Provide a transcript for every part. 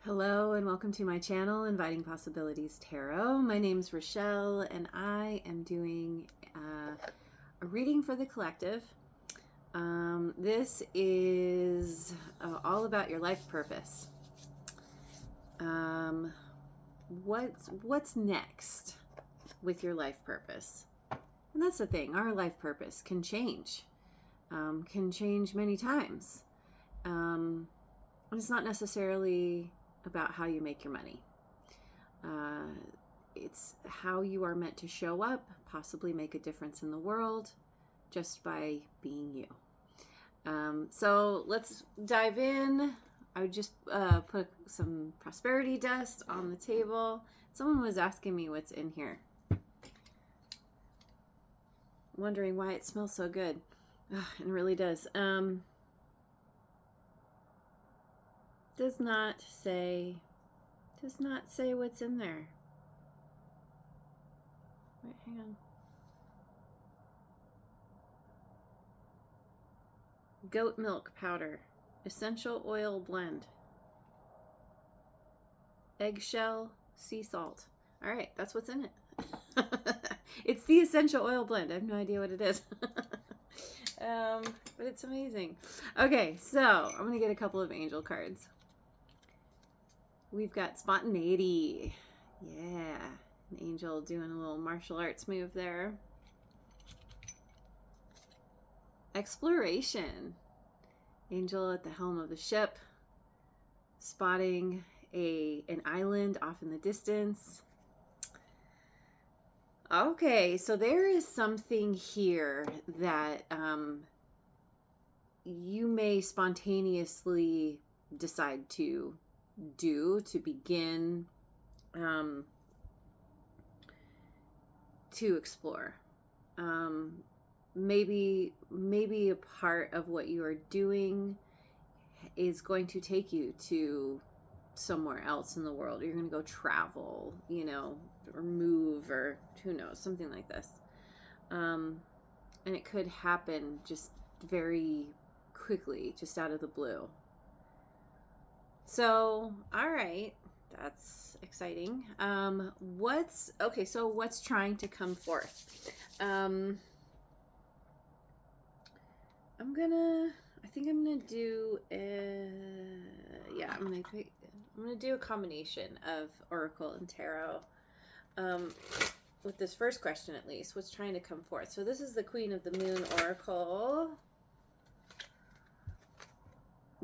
Hello and welcome to my channel, Inviting Possibilities Tarot. My name's Rochelle and I am doing a reading for the collective. This is all about your life purpose. What's next with your life purpose? And that's the thing, our life purpose can change many times. And it's not necessarily about how you make your money. It's how you are meant to show up, possibly make a difference in the world just by being you. So let's dive in. I would just put some prosperity dust on the table. Someone was asking me what's in here. Wondering why it smells so good. It really does. Does not say what's in there. Wait, hang on. Goat milk powder, essential oil blend, eggshell, sea salt. All right, that's what's in it. It's the essential oil blend. I have no idea what it is. But it's amazing. Okay, so I'm gonna get a couple of angel cards. We've got spontaneity. Yeah, an angel doing a little martial arts move there. Exploration. Angel at the helm of the ship, spotting an island off in the distance. Okay, so there is something here that you may spontaneously decide to do to begin to explore. Maybe a part of what you are doing is going to take you to somewhere else in the world. You're going to go travel, or move, or who knows, something like this. And it could happen just very quickly, just out of the blue. So, all right, that's exciting. What's trying to come forth? I think I'm gonna do a combination of Oracle and Tarot. With this first question, at least, what's trying to come forth? So this is the Queen of the Moon Oracle.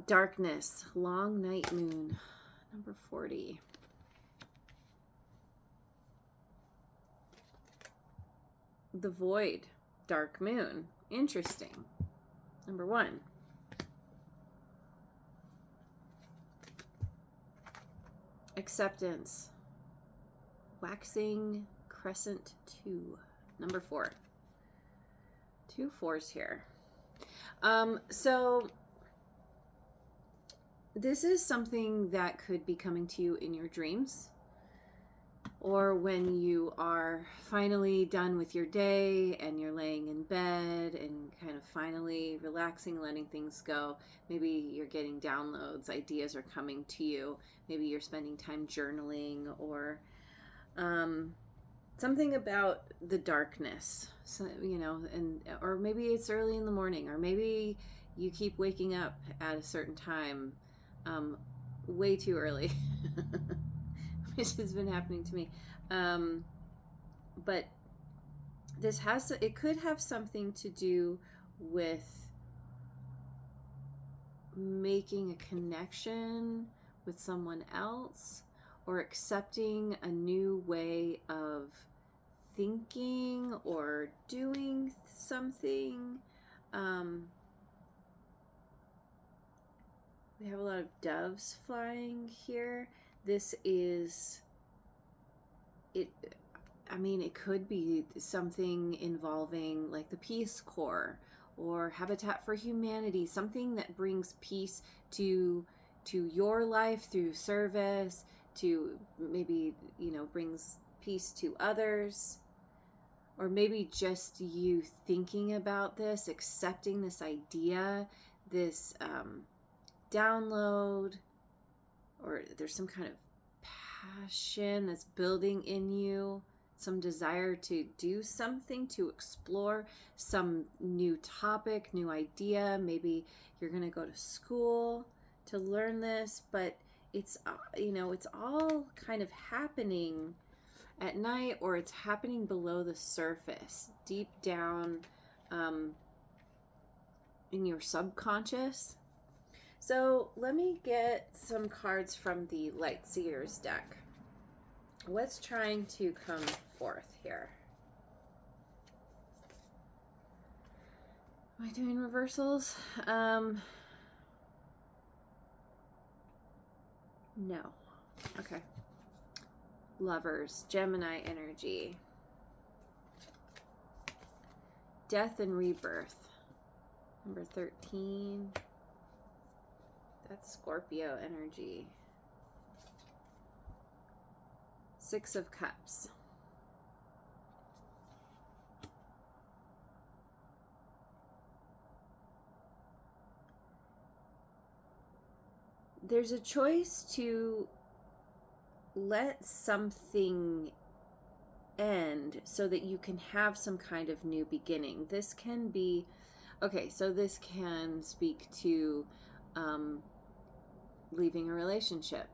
Darkness, long night moon, number 40. The void, dark moon, interesting, number 1. Acceptance, waxing crescent 2, number 4. 2 4s here. So this is something that could be coming to you in your dreams, or when you are finally done with your day and you're laying in bed and kind of finally relaxing, letting things go. Maybe you're getting downloads, ideas are coming to you. Maybe you're spending time journaling, or something about the darkness, so, or maybe it's early in the morning, or maybe you keep waking up at a certain time, way too early, which has been happening to me. But it could have something to do with making a connection with someone else, or accepting a new way of thinking or doing something. We have a lot of doves flying here. This is it. I mean, it could be something involving like the Peace Corps or Habitat for Humanity, something that brings peace to your life through service, to maybe, brings peace to others. Or maybe just you thinking about this, accepting this idea, this download, or there's some kind of passion that's building in you, some desire to do something, to explore some new topic, new idea. Maybe you're going to go to school to learn this, but it's, it's all kind of happening at night, or it's happening below the surface, deep down in your subconscious. So let me get some cards from the Lightseers deck. What's trying to come forth here? Am I doing reversals? No. Okay. Lovers, Gemini energy. Death and rebirth. Number 13. That's Scorpio energy. Six of Cups. There's a choice to let something end so that you can have some kind of new beginning. This can be, okay, so this can speak to leaving a relationship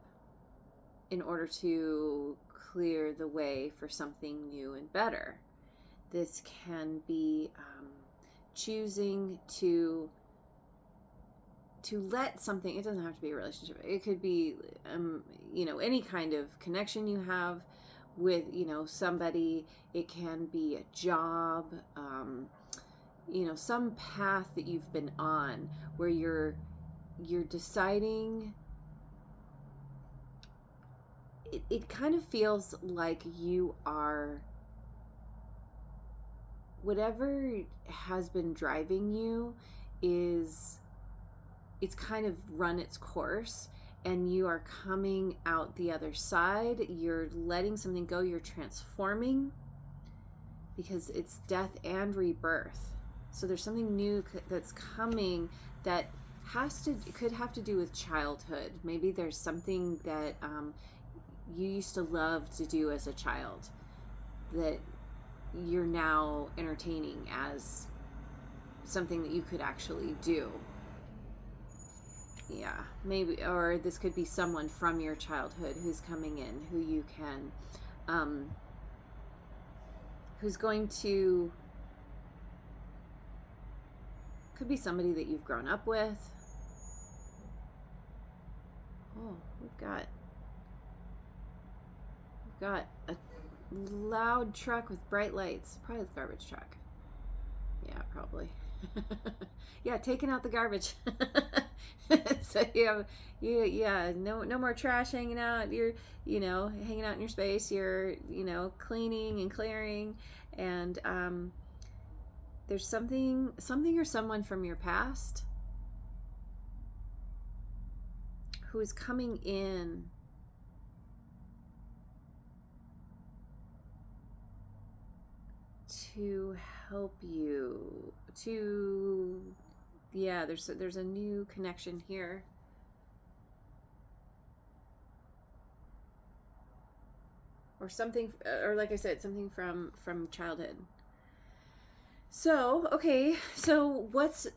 in order to clear the way for something new and better. This can be choosing to let something, it doesn't have to be a relationship, it could be any kind of connection you have with somebody. It can be a job, some path that you've been on where you're deciding. It kind of feels like you are, whatever has been driving you it's kind of run its course, and you are coming out the other side. You're letting something go. You're transforming, because it's death and rebirth. So there's something new that's coming that could have to do with childhood. Maybe there's something that you used to love to do as a child that you're now entertaining as something that you could actually do. Yeah, maybe, or this could be someone from your childhood who's coming in, who you can, who's going to, could be somebody that you've grown up with. Oh, we've got a loud truck with bright lights. Probably the garbage truck. Yeah, probably. Yeah, taking out the garbage. So no more trash hanging out. You're hanging out in your space. You're cleaning and clearing, and there's something or someone from your past who is coming in to help you to, there's a new connection here. Or something, or like I said, something from childhood. So, okay, so what's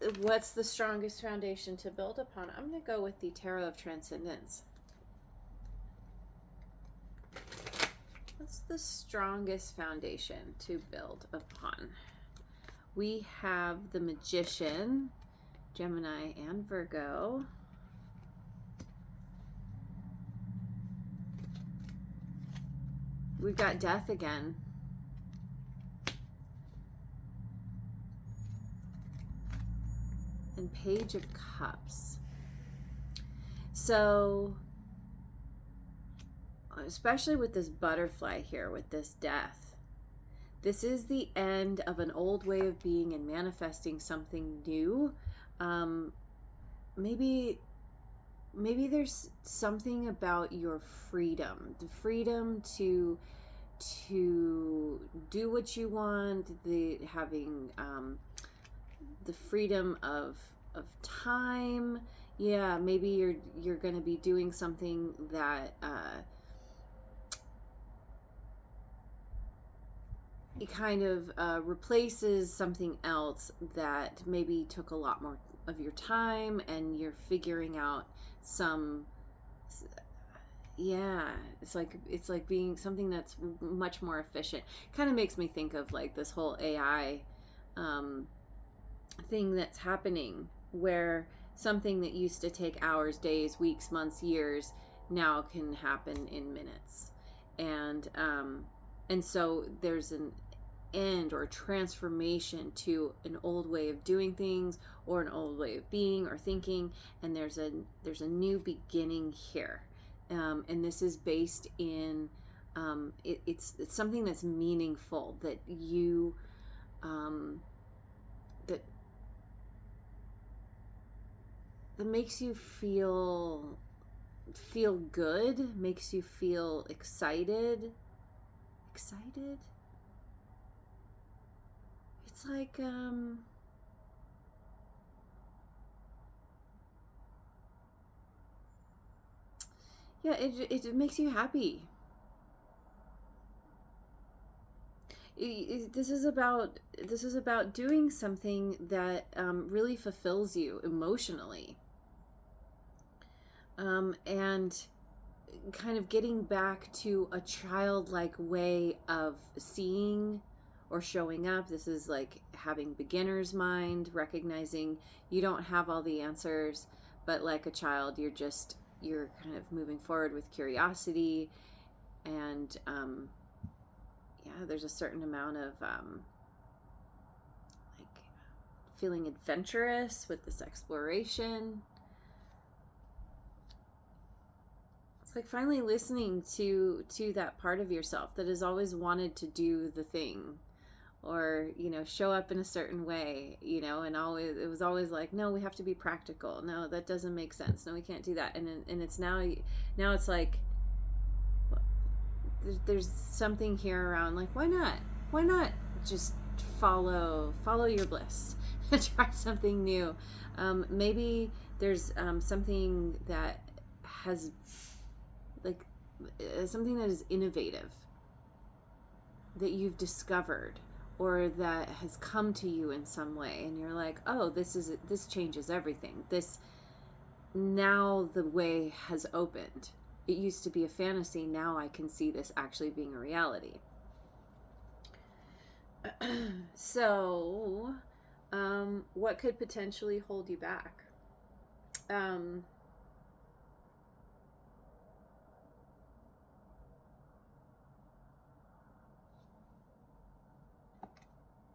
the strongest foundation to build upon? I'm going to go with the Tarot of Transcendence. What's the strongest foundation to build upon? We have the Magician, Gemini and Virgo. We've got Death again. And Page of Cups. So, especially with this butterfly here, with this death, this is the end of an old way of being and manifesting something new. Maybe there's something about your freedom, the freedom to do what you want, having the freedom of time, Yeah, maybe you're going to be doing something that it kind of replaces something else that maybe took a lot more of your time, and you're figuring out some. Yeah, it's like being something that's much more efficient. Kind of makes me think of like this whole AI um, thing that's happening, where something that used to take hours, days, weeks, months, years now can happen in minutes. And so there's an end or transformation to an old way of doing things, or an old way of being or thinking, and there's a new beginning here. And this is based in it's something that's meaningful, that you um, that that makes you feel good, makes you feel excited. It's like yeah, it makes you happy. This is about doing something that really fulfills you emotionally, and kind of getting back to a childlike way of seeing or showing up. This is like having beginner's mind, recognizing you don't have all the answers, but like a child, you're kind of moving forward with curiosity. And yeah, there's a certain amount of like feeling adventurous with this exploration. It's like finally listening to that part of yourself that has always wanted to do the thing, or show up in a certain way, and always it was always like, no, we have to be practical, no, that doesn't make sense, no, we can't do that. And it's now it's like there's something here around like, why not just follow your bliss and try something new. Maybe there's something that has like something that is innovative that you've discovered, or that has come to you in some way, and you're like, oh, this changes everything. This Now the way has opened. It used to be a fantasy, now I can see this actually being a reality. So what could potentially hold you back? um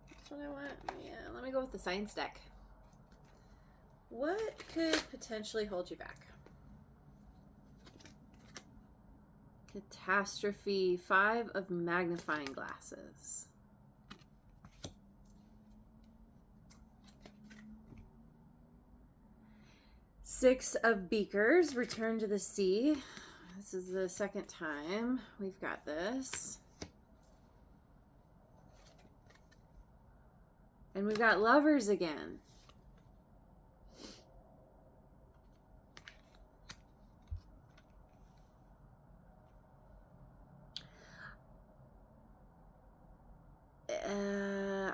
that's what I want. Yeah, let me go with the science deck. What could potentially hold you back? Catastrophe, 5 of magnifying glasses. Six of beakers, return to the sea. This is the second time we've got this. And we've got lovers again.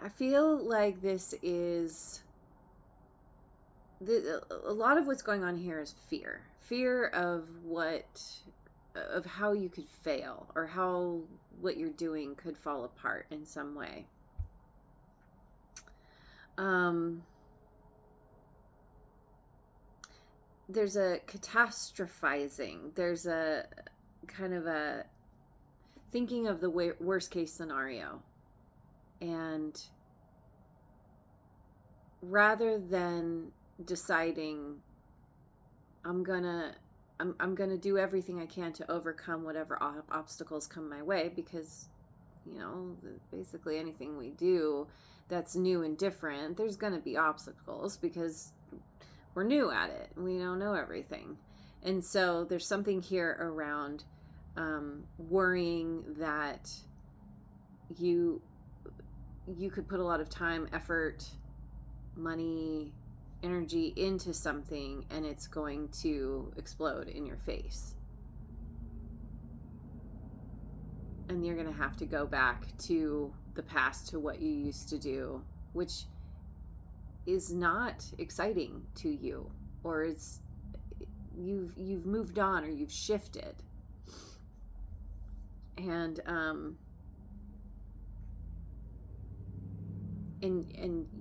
I feel like this is a lot of what's going on here is fear of how you could fail, or how what you're doing could fall apart in some way. There's a catastrophizing. There's a kind of a thinking of the worst case scenario, and rather than deciding I'm gonna do everything I can to overcome whatever obstacles come my way, because basically anything we do that's new and different, there's gonna be obstacles, because we're new at it, we don't know everything. And so there's something here around worrying that you could put a lot of time, effort, money, energy into something and it's going to explode in your face. And you're going to have to go back to the past, to what you used to do, which is not exciting to you, or it's you've moved on, or you've shifted. And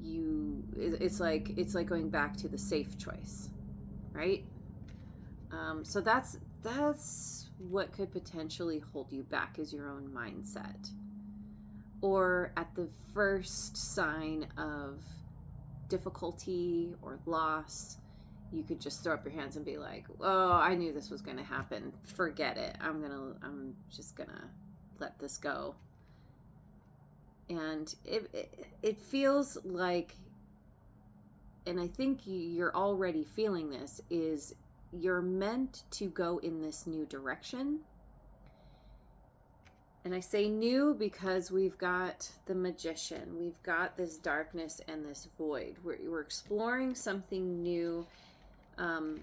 you, it's like going back to the safe choice, right? So that's what could potentially hold you back, is your own mindset. Or at the first sign of difficulty or loss, you could just throw up your hands and be like, oh, I knew this was going to happen. Forget it. I'm just going to let this go. And it feels like, and I think you're already feeling this, is you're meant to go in this new direction. And I say new because we've got the Magician, we've got this darkness and this void. We're exploring something new, in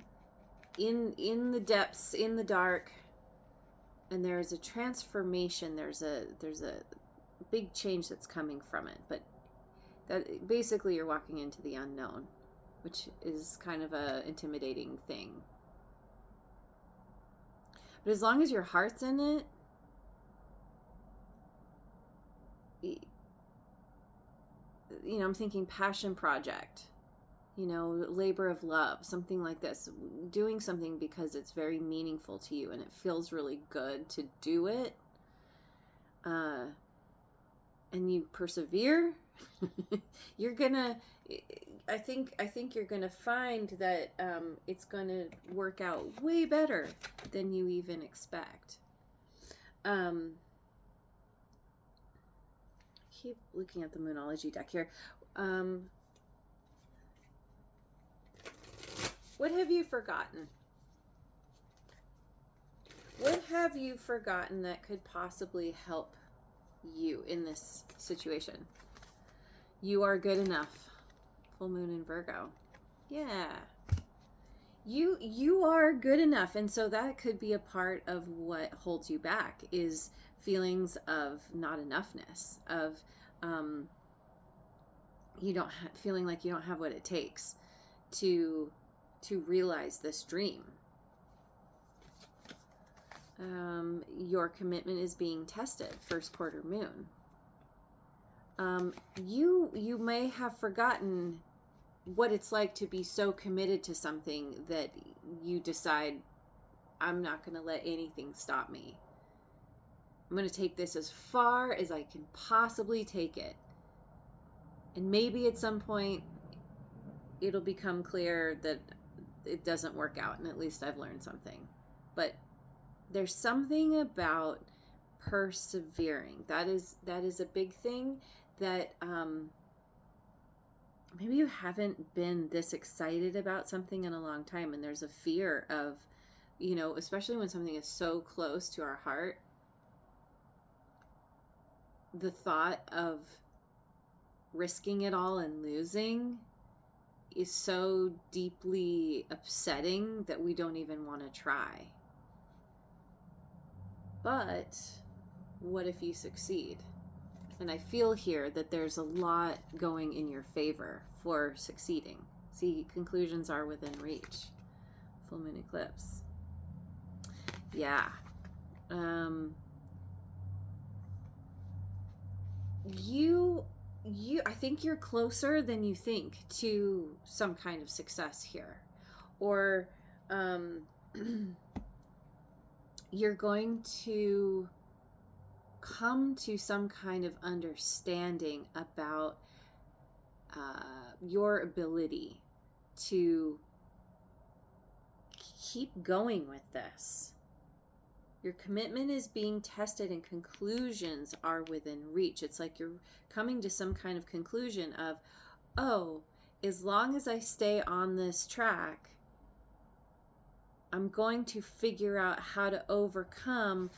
the depths, in the dark, and there's a transformation. There's a big change that's coming from it. But that basically, you're walking into the unknown, which is kind of a intimidating thing. But as long as your heart's in it, you know, I'm thinking passion project, you know, labor of love, something like this, doing something because it's very meaningful to you and it feels really good to do it, and you persevere, you're gonna, I think you're gonna find that it's gonna work out way better than you even expect. Keep looking at the Moonology deck here. What have you forgotten? What have you forgotten that could possibly help you in this situation? You are good enough. Full moon in Virgo. Yeah. You are good enough. And so that could be a part of what holds you back, is feelings of not enoughness, of feeling like you don't have what it takes to realize this dream. Your commitment is being tested, first quarter moon. You may have forgotten what it's like to be so committed to something that you decide, I'm not going to let anything stop me. I'm going to take this as far as I can possibly take it. And maybe at some point it'll become clear that it doesn't work out, and at least I've learned something. But there's something about persevering. That is a big thing, that maybe you haven't been this excited about something in a long time, and there's a fear of, you know, especially when something is so close to our heart, the thought of risking it all and losing is so deeply upsetting that we don't even want to try. But what if you succeed? And I feel here that there's a lot going in your favor for succeeding. See, conclusions are within reach. Full moon eclipse. Yeah. I think you're closer than you think to some kind of success here. Or you're going to come to some kind of understanding about your ability to keep going with this. Your commitment is being tested and conclusions are within reach. It's like you're coming to some kind of conclusion of, oh, as long as I stay on this track, I'm going to figure out how to overcome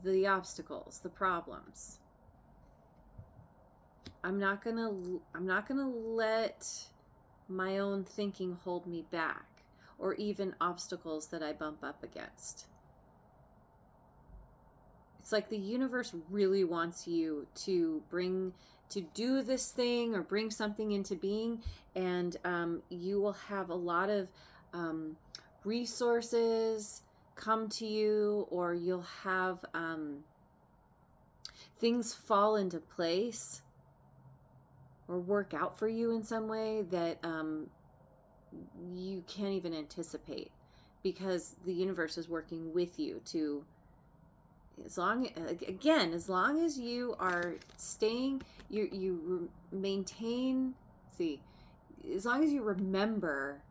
the obstacles, the problems. I'm not gonna let my own thinking hold me back, or even obstacles that I bump up against. It's like the universe really wants you to do this thing or bring something into being, and you will have a lot of resources come to you, or you'll have things fall into place or work out for you in some way that you can't even anticipate, because the universe is working with you to, as long as you are staying, you maintain, see, as long as you remember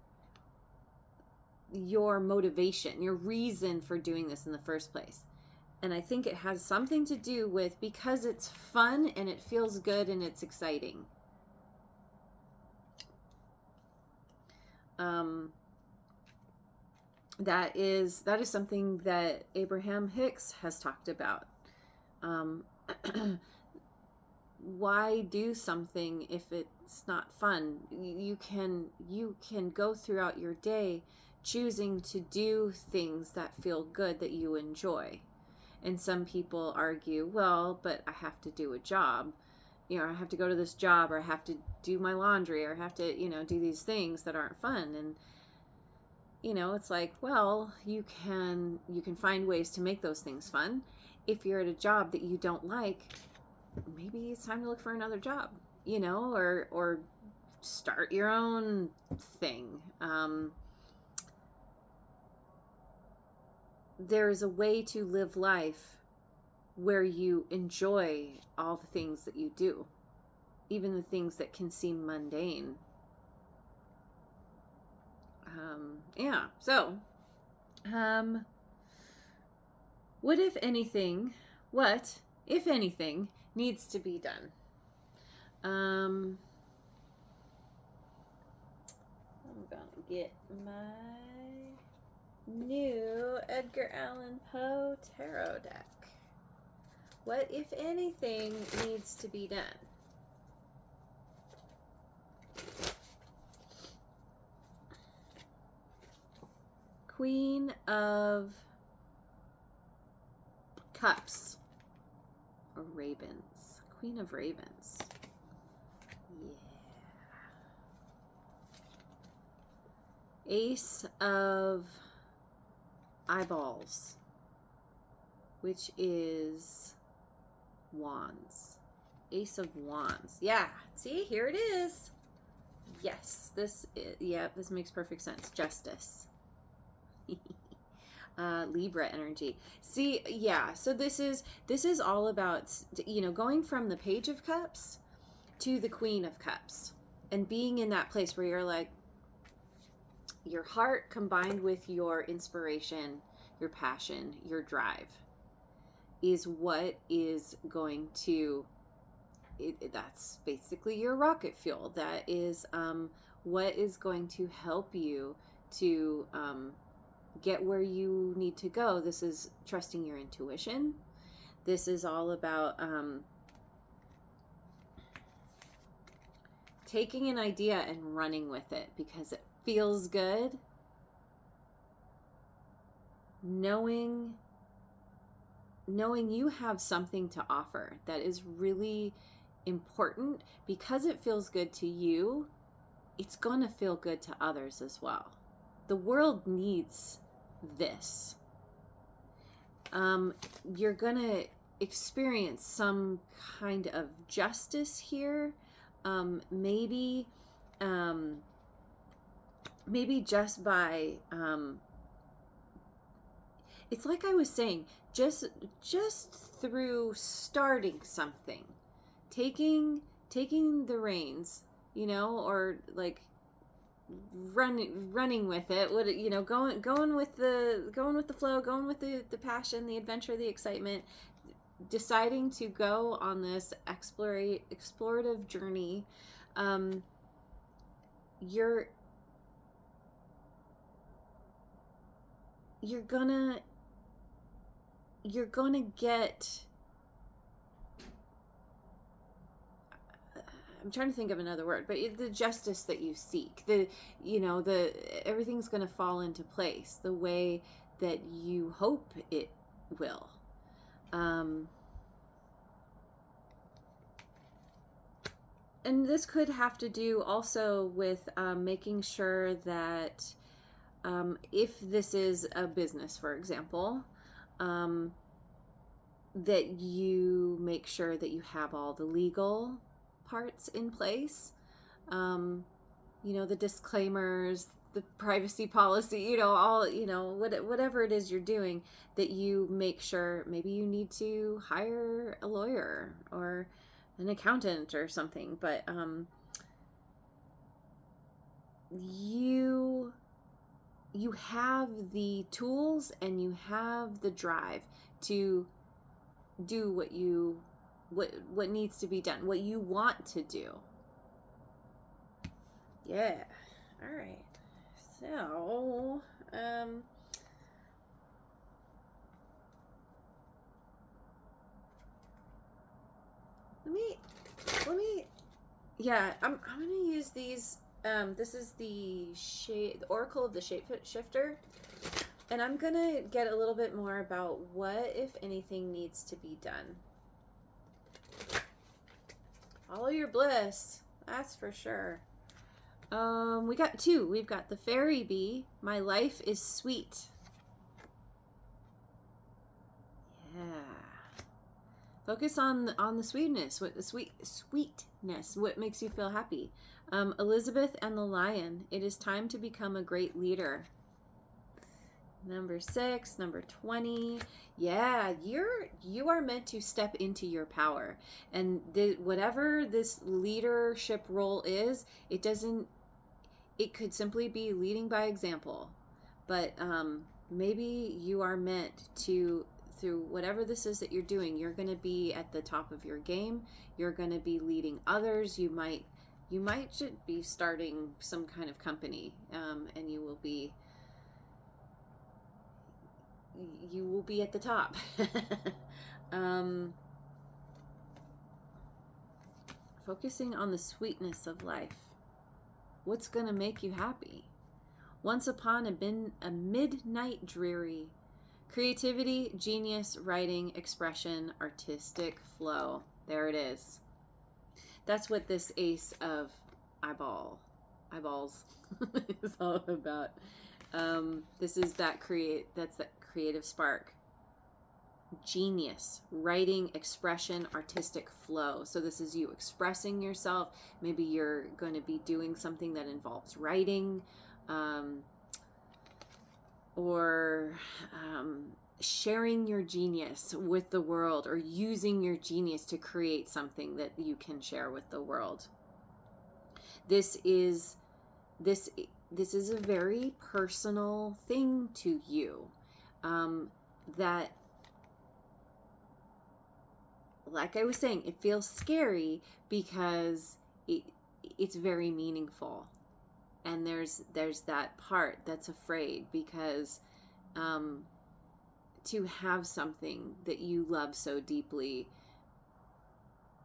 your motivation, your reason for doing this in the first place. And I think it has something to do with, because it's fun and it feels good and it's exciting. That is something that Abraham Hicks has talked about. Why do something if it's not fun? You can go throughout your day choosing to do things that feel good, that you enjoy. And some people argue, well, but I have to do a job. I have to go to this job, or I have to do my laundry, or I have to, do these things that aren't fun. And it's like, well, you can find ways to make those things fun. If you're at a job that you don't like, maybe it's time to look for another job, or start your own thing. There's a way to live life where you enjoy all the things that you do, even the things that can seem mundane. So, what if anything needs to be done? I'm gonna get my new Edgar Allan Poe tarot deck. What, if anything, needs to be done? Queen of Cups, or Ravens. Queen of Ravens. Yeah. Ace of Eyeballs, which is Wands. Ace of Wands. Yeah, see, here it is. Yes, this makes perfect sense. Justice. Libra energy. See, yeah, so this is all about, going from the Page of Cups to the Queen of Cups, and being in that place where you're like, your heart combined with your inspiration, your passion, your drive is what is going to, that's basically your rocket fuel. That is what is going to help you to get where you need to go. This is trusting your intuition. This is all about taking an idea and running with it because it feels good. Knowing you have something to offer that is really important. Because it feels good to you, it's gonna feel good to others as well. The world needs this. You're gonna experience some kind of justice here. Maybe just by it's like I was saying, just through starting something, taking the reins, or like running with it, going with the flow, going with the passion, the adventure, the excitement, deciding to go on this explorative journey. You're gonna get, I'm trying to think of another word, but the justice that you seek, everything's going to fall into place the way that you hope it will. And this could have to do also with making sure that if this is a business, for example, that you make sure that you have all the legal parts in place. The disclaimers, the privacy policy, whatever it is you're doing, that you make sure maybe you need to hire a lawyer or an accountant or something, but you have the tools and you have the drive to do what needs to be done, what you want to do. Yeah. All right. So, let me yeah, I'm going to use these. This is the Oracle of the Shapeshifter, and I'm going to get a little bit more about what, if anything, needs to be done. Follow your bliss, that's for sure. We got two. We've got the Fairy Bee. My life is sweet. Yeah. Focus on the sweetness. What the sweetness? What makes you feel happy? Elizabeth and the Lion. It is time to become a great leader. Number 6, number 20. Yeah, you are meant to step into your power, and whatever this leadership role is, it could simply be leading by example, but maybe you are meant to, through whatever this is that you're doing, you're going to be at the top of your game. You're going to be leading others. You might should be starting some kind of company, and you will be at the top. Focusing on the sweetness of life. What's going to make you happy? Once upon a midnight dreary. Creativity, genius, writing, expression, artistic flow. There it is. That's what this Ace of Eyeballs is all about. This is that creative spark. Genius, writing, expression, artistic flow. So this is you expressing yourself. Maybe you're going to be doing something that involves writing, or sharing your genius with the world, or using your genius to create something that you can share with the world. This is a very personal thing to you, that, like I was saying, it feels scary because it's very meaningful. And there's that part that's afraid because to have something that you love so deeply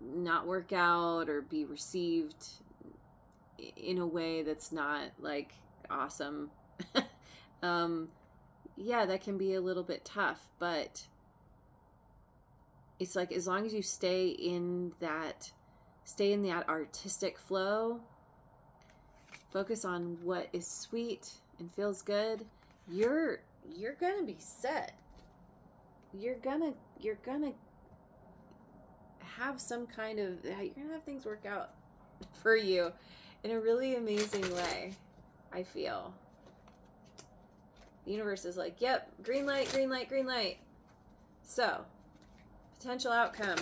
not work out or be received in a way that's not like awesome. Yeah, that can be a little bit tough, but it's like, as long as you stay in that artistic flow, focus on what is sweet and feels good, you're gonna be set. You're gonna have some kind of, you're gonna have things work out for you in a really amazing way, I feel. The universe is like, yep, green light, green light, green light. So, potential outcome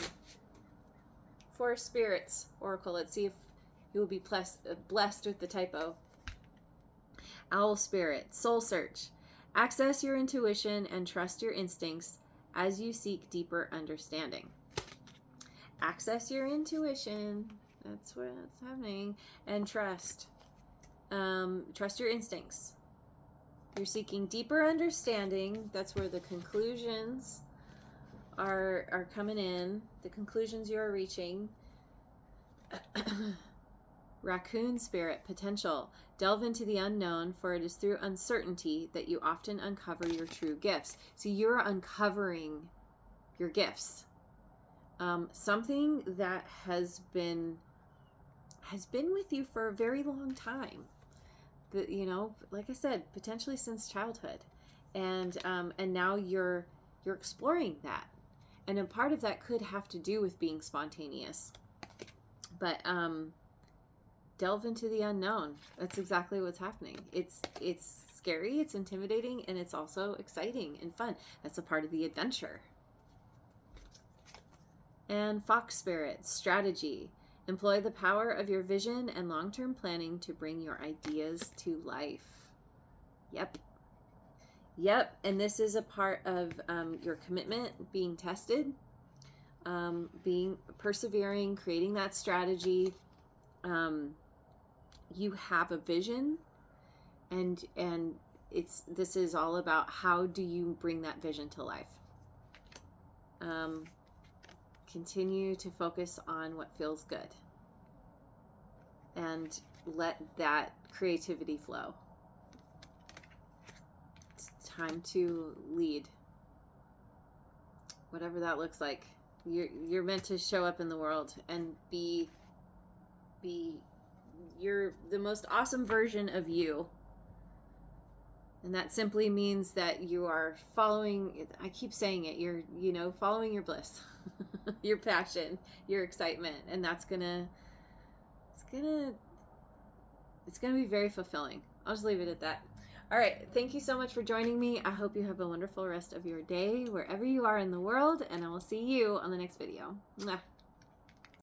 for Spirits Oracle. Let's see if you will be blessed with the typo. Owl Spirit, Soul Search. Access your intuition and trust your instincts as you seek deeper understanding. Access your intuition. That's what's happening. And trust. Trust your instincts. You're seeking deeper understanding. That's where the conclusions are coming in. The conclusions you are reaching. Raccoon spirit, potential. Delve into the unknown, for it is through uncertainty that you often uncover your true gifts. So you're uncovering your gifts. Something that has been with you for a very long time. That, you know, like I said, potentially since childhood, and now you're exploring that, and a part of that could have to do with being spontaneous. But delve into the unknown. That's exactly what's happening. It's scary, it's intimidating, and it's also exciting and fun. That's a part of the adventure. And fox spirit, strategy. Employ the power of your vision and long-term planning to bring your ideas to life. Yep. And this is a part of your commitment being tested, being persevering, creating that strategy. You have a vision, and this is all about how do you bring that vision to life. Continue to focus on what feels good and let that creativity flow. It's time to lead, whatever that looks like. You're meant to show up in the world and be you're the most awesome version of you. And that simply means that you are following, I keep saying it, you're, following your bliss, your passion, your excitement. And that's it's gonna be very fulfilling. I'll just leave it at that. All right. Thank you so much for joining me. I hope you have a wonderful rest of your day, wherever you are in the world, and I will see you on the next video. Mwah.